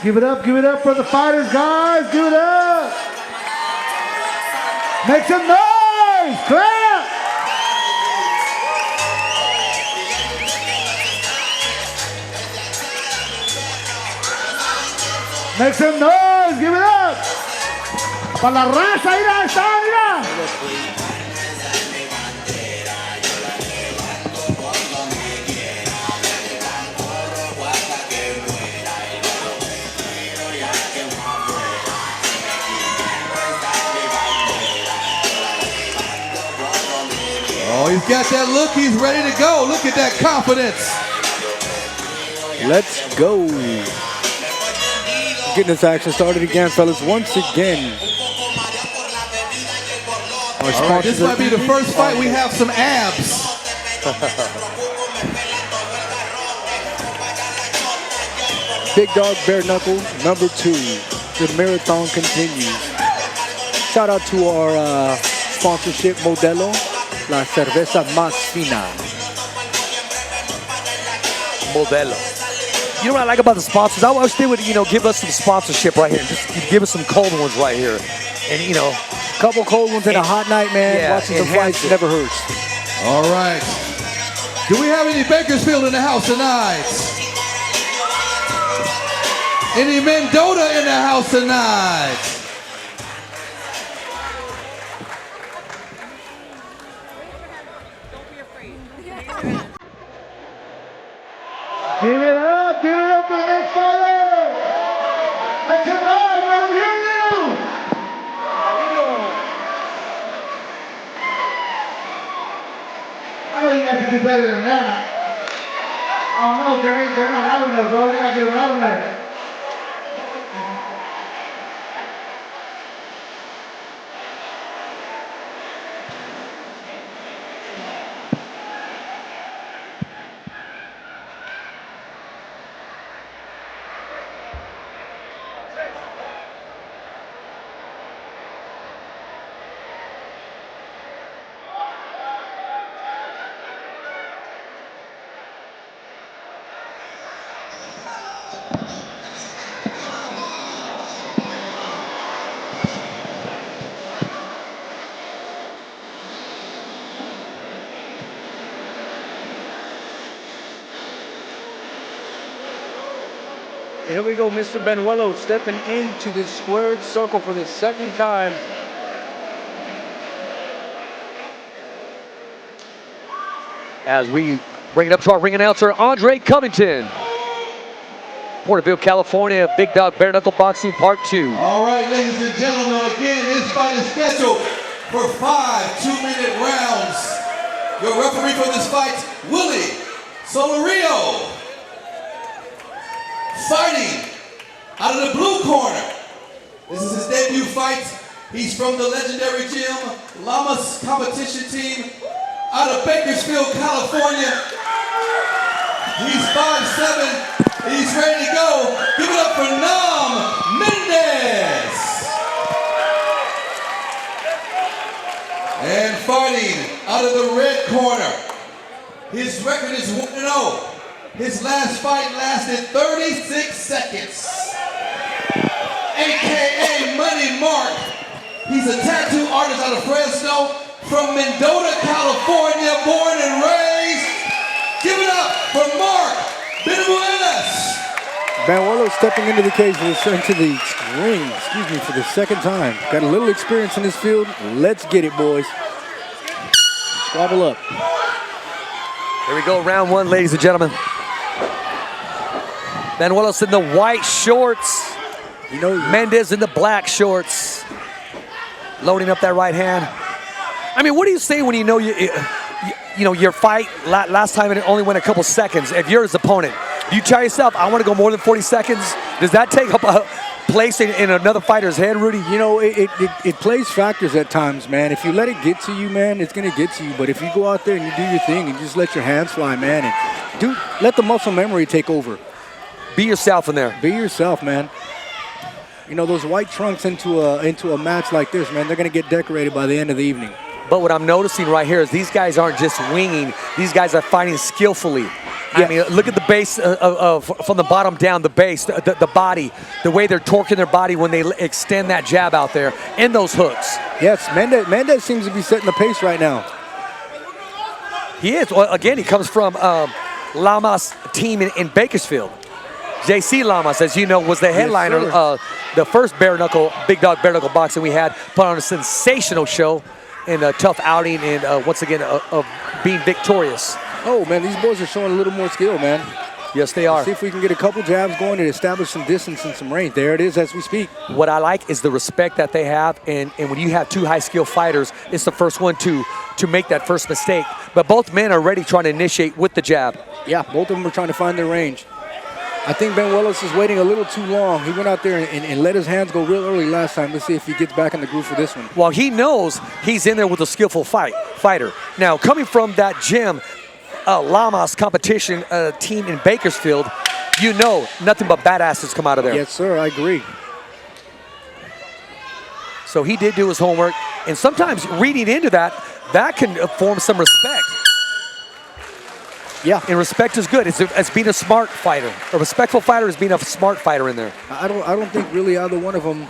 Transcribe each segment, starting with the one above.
Give it up for the fighters, guys. Give it up. Make some noise. Clap. Make some noise. Give it up. Para la raza, mira, está, mira. Oh, he's got that look. He's ready to go. Look at that confidence. Let's go. Getting this action started again, fellas. Once again. All right, this might be the first fight we have some abs. Big Dawg Bare Knuckle, number 2. The marathon continues. Shout out to our sponsorship, Modelo, la cerveza más fina. Modelo. You know what I like about the sponsors? I wish they would, give us some sponsorship right here. Just give us some cold ones right here. And, couple cold ones and a hot night, man. Yeah, watching the fights never hurts. All right. Do we have any Bakersfield in the house tonight? Any Mendota in the house tonight? Give it up for the next fighter. Make some noise, we're hearing you. I know you guys can do better than that. Oh no, they're not having us, bro. They gotta get around there. Here we go, Mr. Banuelos stepping into the squared circle for the second time. As we bring it up to our ring announcer, Andre Covington. Porterville, California, Big Dawg Bare Knuckle Boxing Part 2. All right, ladies and gentlemen, again, this fight is scheduled for 5 two-minute rounds. Your referee for this fight, Willie Solorio. Fighting out of the blue corner. This is his debut fight. He's from the legendary gym, Llamas Competition Team, out of Bakersfield, California. He's 5'7". He's ready to go. Give it up for MENDEZ. And fighting out of the red corner. His record is 1-0. His last fight lasted 36 seconds. AKA Money Mark. He's a tattoo artist out of Fresno, from Mendota, California, born and raised. Give it up for Mark BANUELOS. Banuelos stepping into the cage, into the ring, for the second time. Got a little experience in this field. Let's get it, boys. Squabble up. Here we go, round 1, ladies and gentlemen. Banuelos in the white shorts. MENDEZ in the black shorts. Loading up that right hand. I mean, what do you say when you know your fight last time it only went a couple seconds? If you're his opponent, do you tell yourself, I want to go more than 40 seconds? Does that take up a place in another fighter's head, Rudy? It plays factors at times, man. If you let it get to you, man, it's going to get to you. But if you go out there and you do your thing and just let your hands fly, man, and let the muscle memory take over. Be yourself in there. Be yourself, man. Those white trunks into a match like this, man, they're going to get decorated by the end of the evening. But what I'm noticing right here is these guys aren't just winging. These guys are fighting skillfully. I mean, look at the base from the bottom down, the base, the body, the way they're torquing their body when they extend that jab out there and those hooks. Yes, Mendez seems to be setting the pace right now. He is. Well, again, he comes from Lamas' team in Bakersfield. JC Lamas, as you know, was the headliner, the first Big Dog Bare Knuckle boxing we had, put on a sensational show and a tough outing, and once again, of being victorious. Oh, man, these boys are showing a little more skill, man. Yes, they are. See if we can get a couple jabs going and establish some distance and some range. There it is as we speak. What I like is the respect that they have, and when you have two high-skill fighters, it's the first one to make that first mistake. But both men are already trying to initiate with the jab. Yeah, both of them are trying to find their range. I think Banuelos is waiting a little too long. He went out there and let his hands go real early last time. Let's see if he gets back in the groove for this one. Well, he knows he's in there with a skillful fighter. Now, coming from that gym, Lamas competition team in Bakersfield, you know nothing but badasses come out of there. Yes, sir, I agree. So he did do his homework, and sometimes reading into that can form some respect. Yeah. And respect is good. It's being a smart fighter. A respectful fighter is being a smart fighter in there. I don't think really either one of them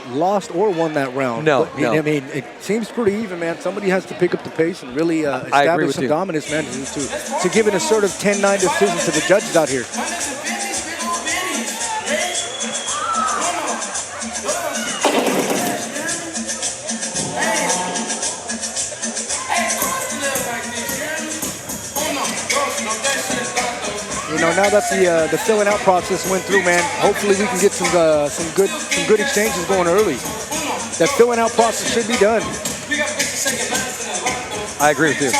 lost or won that round. No, but, no. I mean, it seems pretty even, man. Somebody has to pick up the pace and really establish some dominance, man, to give an assertive 10-9 decision to the judges out here. You know, now that the filling out process went through, man, hopefully we can get some good exchanges going early. That filling out process should be done. I agree with you.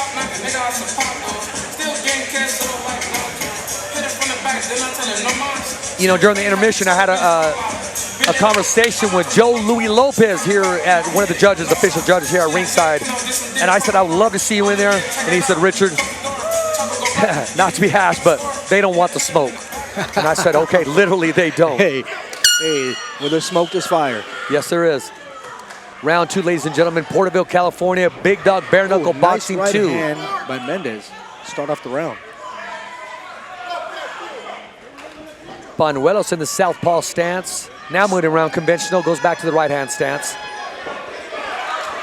You know, during the intermission, I had a conversation with Joe Louis Lopez here at one of the judges, official judges here at ringside, and I said I would love to see you in there, and he said, Richard, not to be hashed, but they don't want the smoke. And I said, okay, literally they don't. Hey, well, there's smoke, there's fire. Yes, there is. Round two, ladies and gentlemen, Porterville, California, Big Dog Bare Knuckle Boxing nice right 2. hand by Mendez. Start off the round. Banuelos in the southpaw stance. Now moving around conventional, goes back to the right hand stance.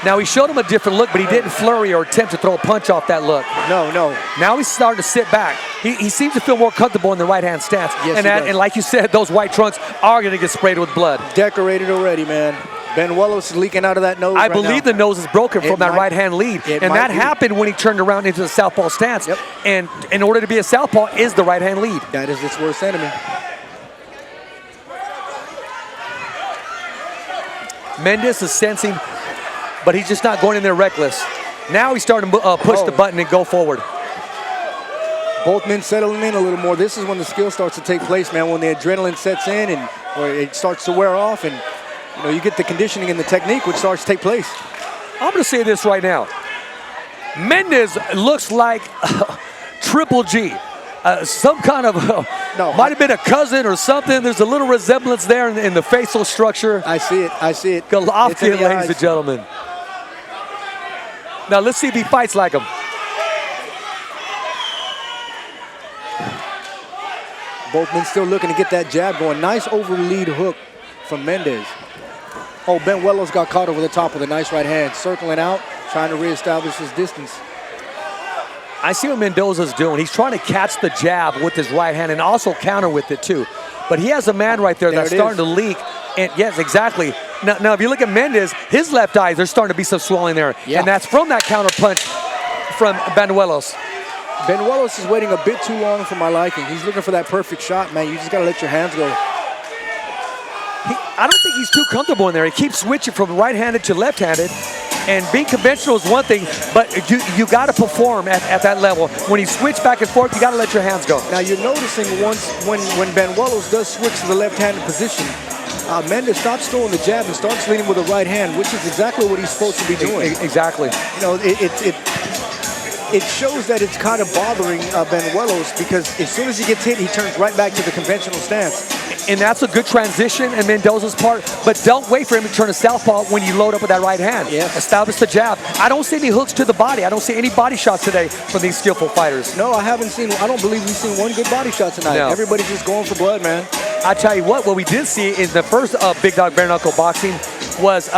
Now he showed him a different look, but he didn't flurry or attempt to throw a punch off that look. No. Now he's starting to sit back. He seems to feel more comfortable in the right hand stance. Yes, and like you said, those white trunks are going to get sprayed with blood. Decorated already, man. Banuelos is leaking out of that nose. I believe the nose is broken from that right hand lead. And that be. happened when he turned around into the southpaw stance. Yep. And in order to be a southpaw is the right hand lead. That is its worst enemy. Mendez is sensing, but he's just not going in there reckless. Now he's starting to push the button and go forward. Both men settling in a little more. This is when the skill starts to take place, man, when the adrenaline sets in and where it starts to wear off, and you know, you get the conditioning and the technique which starts to take place. I'm going to say this right now. Mendez looks like Triple G. Some kind of, might have been a cousin or something. There's a little resemblance there in the facial structure. I see it. Golovkin, ladies and gentlemen. Now let's see if he fights like him. Both men still looking to get that jab going. Nice over lead hook from Mendez. Oh, Banuelos got caught over the top with a nice right hand, circling out, trying to reestablish his distance. I see what Mendoza's doing. He's trying to catch the jab with his right hand and also counter with it too. But he has a man right there that's starting to leak. And yes, exactly. Now, if you look at Mendez, his left eye, there's starting to be some swelling there. Yeah. And that's from that counter punch from Banuelos. Banuelos is waiting a bit too long for my liking. He's looking for that perfect shot, man. You just got to let your hands go. I don't think he's too comfortable in there. He keeps switching from right-handed to left-handed. And being conventional is one thing, but you got to perform at that level. When you switch back and forth, you got to let your hands go. Now you're noticing when Banuelos does switch to the left-handed position, Mendez stops throwing the jab and starts leading with the right hand, which is exactly what he's supposed to be doing. Exactly. You know, it shows that it's kind of bothering Banuelos, because as soon as he gets hit, he turns right back to the conventional stance. And that's a good transition in Mendoza's part, but don't wait for him to turn to southpaw when you load up with that right hand. Yes. Establish the jab. I don't see any hooks to the body. I don't see any body shots today from these skillful fighters. No, I don't believe we've seen one good body shot tonight. No. Everybody's just going for blood, man. I tell you what we did see in the first Big Dog Bare Knuckle boxing was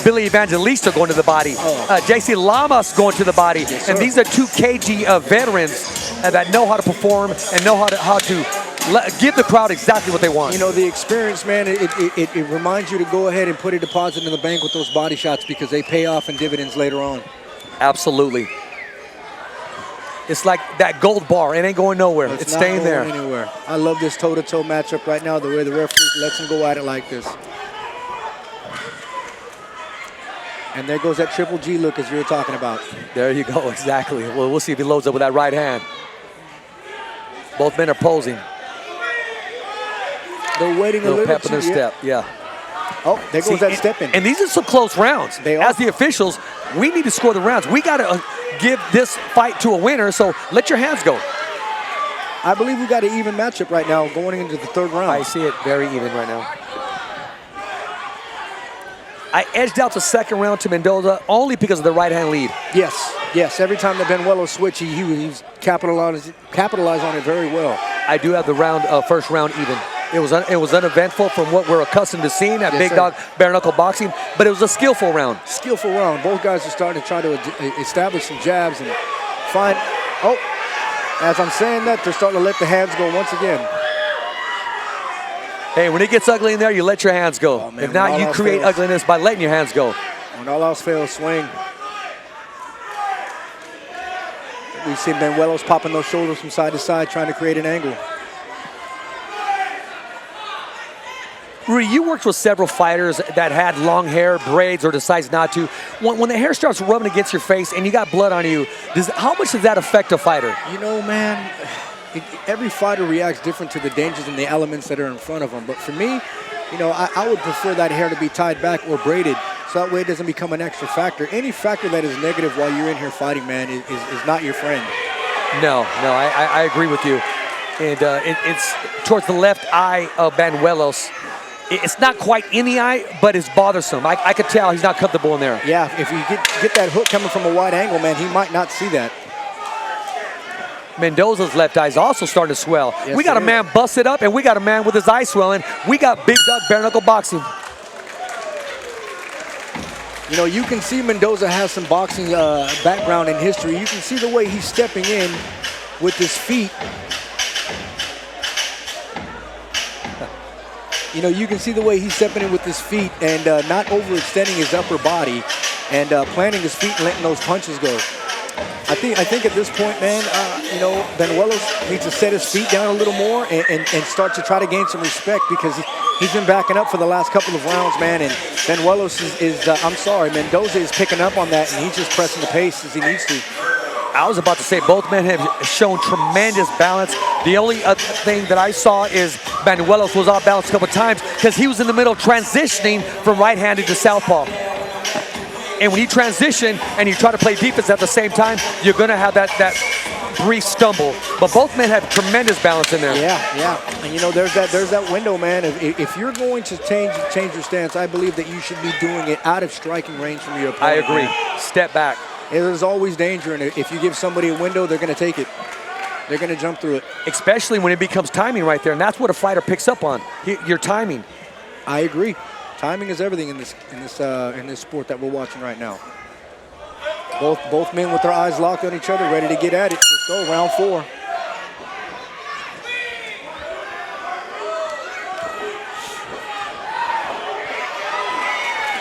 Billy Evangelista going to the body, JC Lamas going to the body, Yes, and these are two cagey veterans that know how to perform and know how to give the crowd exactly what they want. You know, the experience, man, it reminds you to go ahead and put a deposit in the bank with those body shots, because they pay off in dividends later on. Absolutely. It's like that gold bar. It ain't going nowhere. It's staying there. Anywhere. I love this toe-to-toe matchup right now, the way the referee lets him go at it like this. And there goes that triple G look, as you were talking about. There you go, exactly. Well, we'll see if he loads up with that right hand. Both men are posing. They're waiting a little pep in their too, step, yeah. Oh, there goes that step in. And these are some close rounds. They are. As the officials, we need to score the rounds. We got to give this fight to a winner, so let your hands go. I believe we got an even matchup right now going into the third round. I see it very even right now. I edged out the second round to Mendoza only because of the right-hand lead. Yes. Every time that Banuelos switched, he was capitalized on it very well. I do have the first round even. It was uneventful from what we're accustomed to seeing at Big Dog Bare Knuckle boxing, but it was a skillful round. Skillful round. Both guys are starting to try to establish some jabs and find. Oh, as I'm saying that, they're starting to let the hands go once again. Hey, when it gets ugly in there, you let your hands go. Oh, man, if not, you create ugliness by letting your hands go. When all else fails, swing. We've seen Banuelos popping those shoulders from side to side, trying to create an angle. Rudy, you worked with several fighters that had long hair, braids, or decides not to. When the hair starts rubbing against your face and you got blood on you, how much does that affect a fighter? You know, man, every fighter reacts different to the dangers and the elements that are in front of them. But for me, you know, I would prefer that hair to be tied back or braided, so that way it doesn't become an extra factor. Any factor that is negative while you're in here fighting, man, is not your friend. No, I agree with you. And it's towards the left eye of Banuelos. It's not quite in the eye, but it's bothersome. I could tell he's not comfortable in there. Yeah, if you get that hook coming from a wide angle, man, he might not see that. Mendoza's left eye is also starting to swell. Yes, we got a man busted up, and we got a man with his eye swelling. We got Big Dog Bare Knuckle boxing. You know, you can see Mendoza has some boxing background and history. You can see the way he's stepping in with his feet. You know, you can see the way he's stepping in with his feet and not overextending his upper body and planting his feet and letting those punches go. I think at this point, man, you know, Banuelos needs to set his feet down a little more and start to try to gain some respect, because he's been backing up for the last couple of rounds, man. And Banuelos Mendoza is picking up on that, and he's just pressing the pace as he needs to. I was about to say both men have shown tremendous balance. The only other thing that I saw is Banuelos was off balance a couple times because he was in the middle transitioning from right-handed to southpaw. And when you transition and you try to play defense at the same time, you're going to have that brief stumble. But both men have tremendous balance in there. Yeah. And you know, there's that window, man. If you're going to change your stance, I believe that you should be doing it out of striking range from your opponent. I agree. Step back. There's always danger, and if you give somebody a window, they're going to take it. They're going to jump through it. Especially when it becomes timing right there, and that's what a fighter picks up on. Your timing. I agree. Timing is everything in this sport that we're watching right now. Both men with their eyes locked on each other, ready to get at it. Let's go, round 4.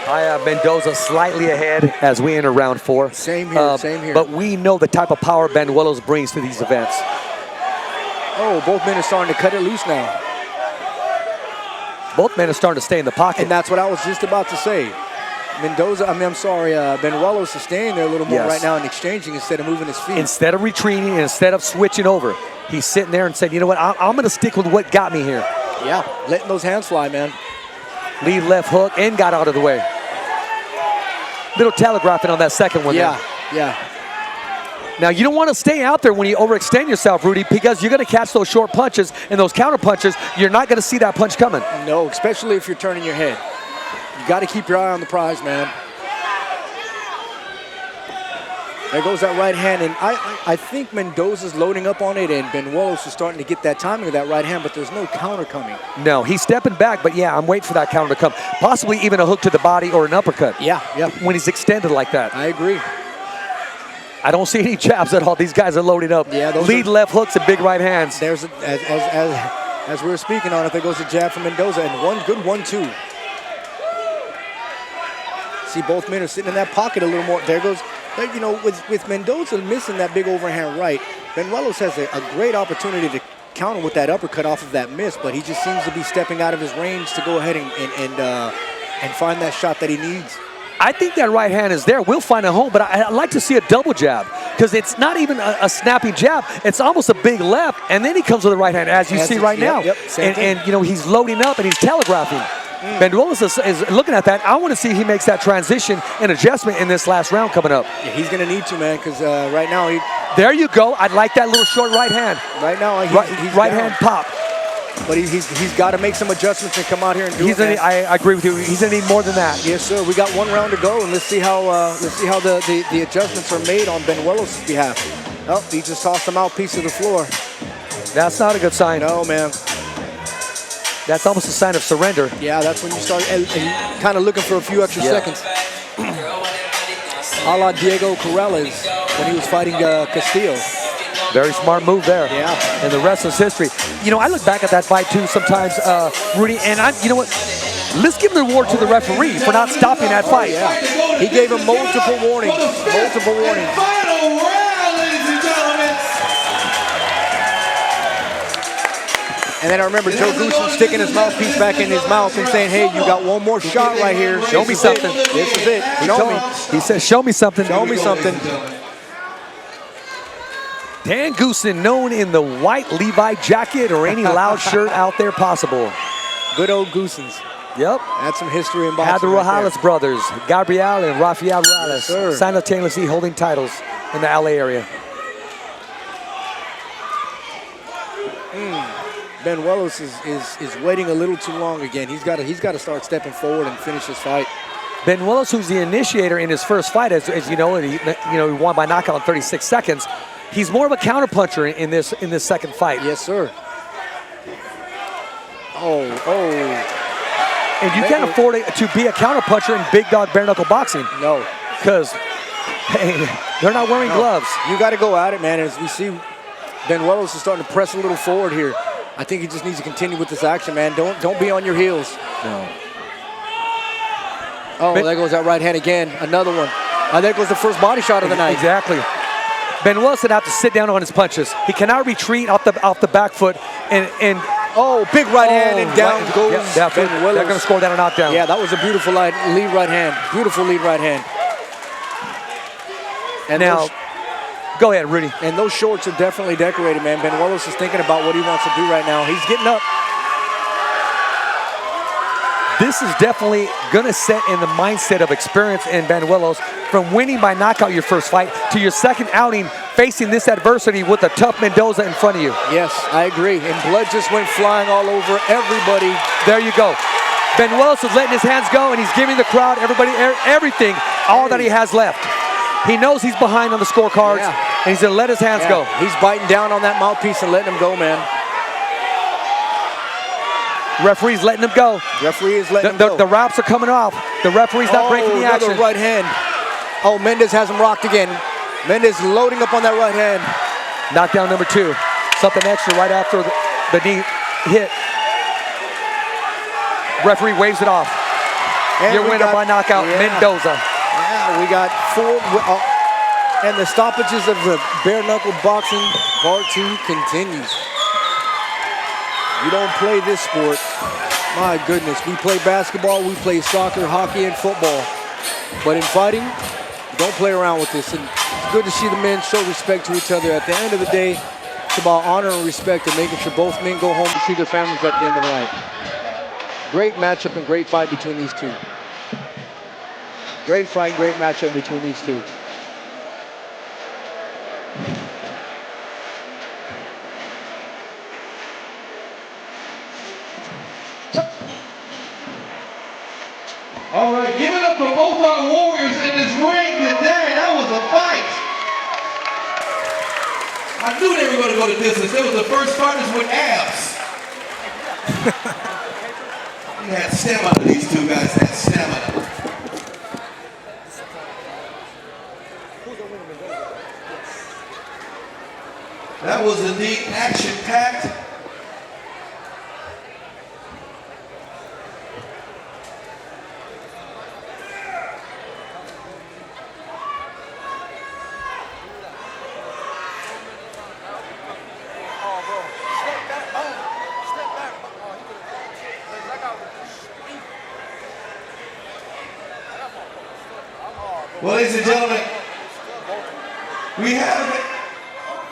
I have Mendoza slightly ahead as we enter round 4. Same here. But we know the type of power Banuelos brings to these events. Oh, both men are starting to cut it loose now. Both men are starting to stay in the pocket. And that's what I was just about to say. Banuelos is staying there a little more right now and exchanging instead of moving his feet. Instead of retreating and instead of switching over, he's sitting there and said, you know what, I'm going to stick with what got me here. Yeah, letting those hands fly, man. Lead left hook and got out of the way. Little telegraphing on that second one. Yeah. Now, you don't want to stay out there when you overextend yourself, Rudy, because you're going to catch those short punches and those counter punches. You're not going to see that punch coming. No, especially if you're turning your head. You got to keep your eye on the prize, man. There goes that right hand, and I think Mendoza's loading up on it, and Banuelos is starting to get that timing of that right hand, but there's no counter coming. No, he's stepping back, but yeah, I'm waiting for that counter to come. Possibly even a hook to the body or an uppercut. Yeah. When he's extended like that. I agree. I don't see any jabs at all. These guys are loading up. Yeah, those lead left hooks and big right hands. There's as we were speaking on it, there goes a jab from Mendoza, and one good 1-2. See, both men are sitting in that pocket a little more. There goes. But, you know, with Mendoza missing that big overhand right, Banuelos has a great opportunity to counter with that uppercut off of that miss, but he just seems to be stepping out of his range to go ahead and find that shot that he needs. I think that right hand is there. We'll find a home, but I'd like to see a double jab because it's not even a snapping jab. It's almost a big left, and then he comes with the right hand, as you see right now. And you know, he's loading up and he's telegraphing. Banuelos is looking at that. I want to see if he makes that transition and adjustment in this last round coming up. Yeah, he's going to need to, man, because right now there you go. I'd like that little short right hand. Right now, he's right down. hand pop. But he's got to make some adjustments and come out here and do it. I agree with you. He's going to need more than that. Yes, sir. We got one round to go, and let's see how the adjustments are made on Banuelos' behalf. Oh, he just tossed him out piece of the floor. That's not a good sign. No, man. That's almost a sign of surrender. Yeah, that's when you start kind of looking for a few extra seconds. A la Diego Corrales when he was fighting Castillo. Very smart move there. Yeah. And the rest is history. You know, I look back at that fight too sometimes, Rudy, and you know what? Let's give the reward to the referee for not stopping that fight. Yeah. He gave him multiple warnings. Multiple warnings. Final round, ladies and gentlemen. And then I remember Joe Goosen sticking his mouthpiece back in his mouth and saying, hey, you got one more shot right here. Show me something. This is it. Show me. He said, show me something. Show me something. Dan Goosen, known in the white Levi jacket or any loud shirt out there possible. Good old Goosens. Yep. That's some history in boxing. Had the Rojales brothers, Gabriel and Rafael Yes, Rojales, simultaneously holding titles in the LA area. Banuelos is waiting a little too long again. He's got to start stepping forward and finish this fight. Banuelos, who's the initiator in his first fight, as you know, he won by knockout in 36 seconds. He's more of a counterpuncher in this second fight. Yes, sir. Oh. And you can't afford to be a counterpuncher in big dog bare knuckle boxing. No. Because, hey, they're not wearing gloves. You got to go at it, man. As we see, Banuelos is starting to press a little forward here. I think he just needs to continue with this action, man. Don't be on your heels. No. Oh, there goes that right hand again. Another one. There goes the first body shot of the night. Exactly. Banuelos would have to sit down on his punches. He cannot retreat off the back foot and oh, big right hand and down goes Banuelos. They're going to score down a knockdown. Yeah, that was a beautiful lead right hand. Beautiful lead right hand. And now, go ahead, Rudy. And those shorts are definitely decorated, man. Banuelos is thinking about what he wants to do right now. He's getting up. This is definitely going to set in the mindset of experience in Banuelos from winning by knockout your first fight to your second outing facing this adversity with a tough Mendoza in front of you. Yes, I agree. And blood just went flying all over everybody. There you go. Banuelos is letting his hands go, and he's giving the crowd, everybody, everything, all that he has left. He knows he's behind on the scorecards, and he's going to let his hands go. He's biting down on that mouthpiece and letting him go, man. Referee's letting him go. Referee is letting him go. The wraps are coming off. The referee's not breaking the action. Right hand. Oh, Mendez has him rocked again. Mendez loading up on that right hand. Knockdown number 2. Something extra right after the knee hit. Referee waves it off. And your winner by knockout, Mendoza. Yeah, we got 4. And the stoppages of the bare knuckle boxing part 2 continues. You don't play this sport. My goodness, we play basketball, we play soccer, hockey, and football. But in fighting, don't play around with this. And it's good to see the men show respect to each other. At the end of the day, it's about honor and respect and making sure both men go home to see their families at the end of the night. Great matchup and great fight between these two. Great fight, great matchup between these two. for both our warriors in this ring today. That was a fight. I knew they were going to go the distance. They were the first fighters with abs. They had stamina. These two guys had stamina. That was indeed action-packed. Well, ladies and gentlemen, we have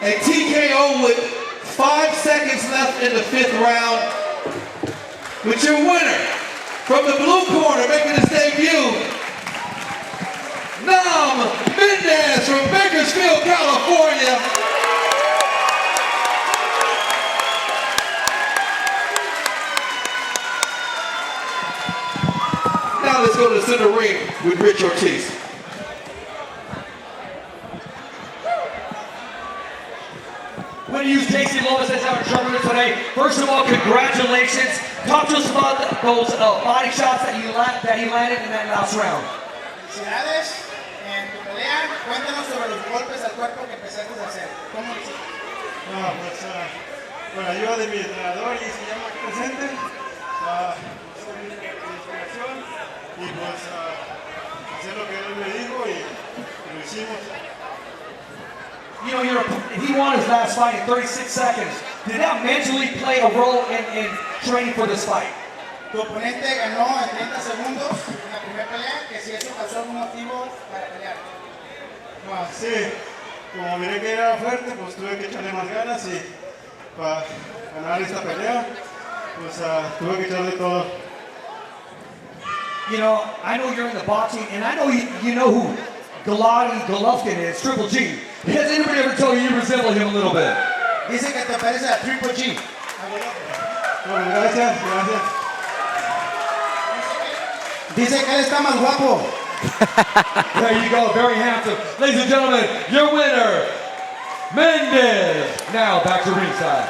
a TKO with 5 seconds left in the 5th round. With your winner, from the blue corner, making his debut, MENDEZ from Bakersfield, California. Now let's go to the center ring with Rich Ortiz. We're going to use JC Lomas as our interpreter today. First of all, congratulations. Talk to us about those body shots that he landed in that last round. Felicidades en tu pelea. Cuéntanos sobre los golpes al cuerpo que empezaste a hacer. ¿Cómo lo hiciste? No, pues con la ayuda de mi entrenador y se llama aquí presente, soy mi inspiración y pues hacer lo que él me dijo y lo hicimos. You know, he won his last fight in 36 seconds. Did that mentally play a role in training for this fight? Tu oponente ganó en 30 segundos en la primera pelea, que si eso causó algún motivo para pelear. Sí, como miré que era fuerte, pues tuve que echarle más ganas y para ganar esta pelea, pues tuve que echarle todo. You know, I know you're in the boxing, and I know you know who Golovkin is, Triple G. Has anybody ever told you resemble him a little bit? Dice que te parece a Triple G. Bueno, gracias, gracias. Dice que él está más guapo. There you go, very handsome. Ladies and gentlemen, your winner, MENDEZ. Now back to ringside.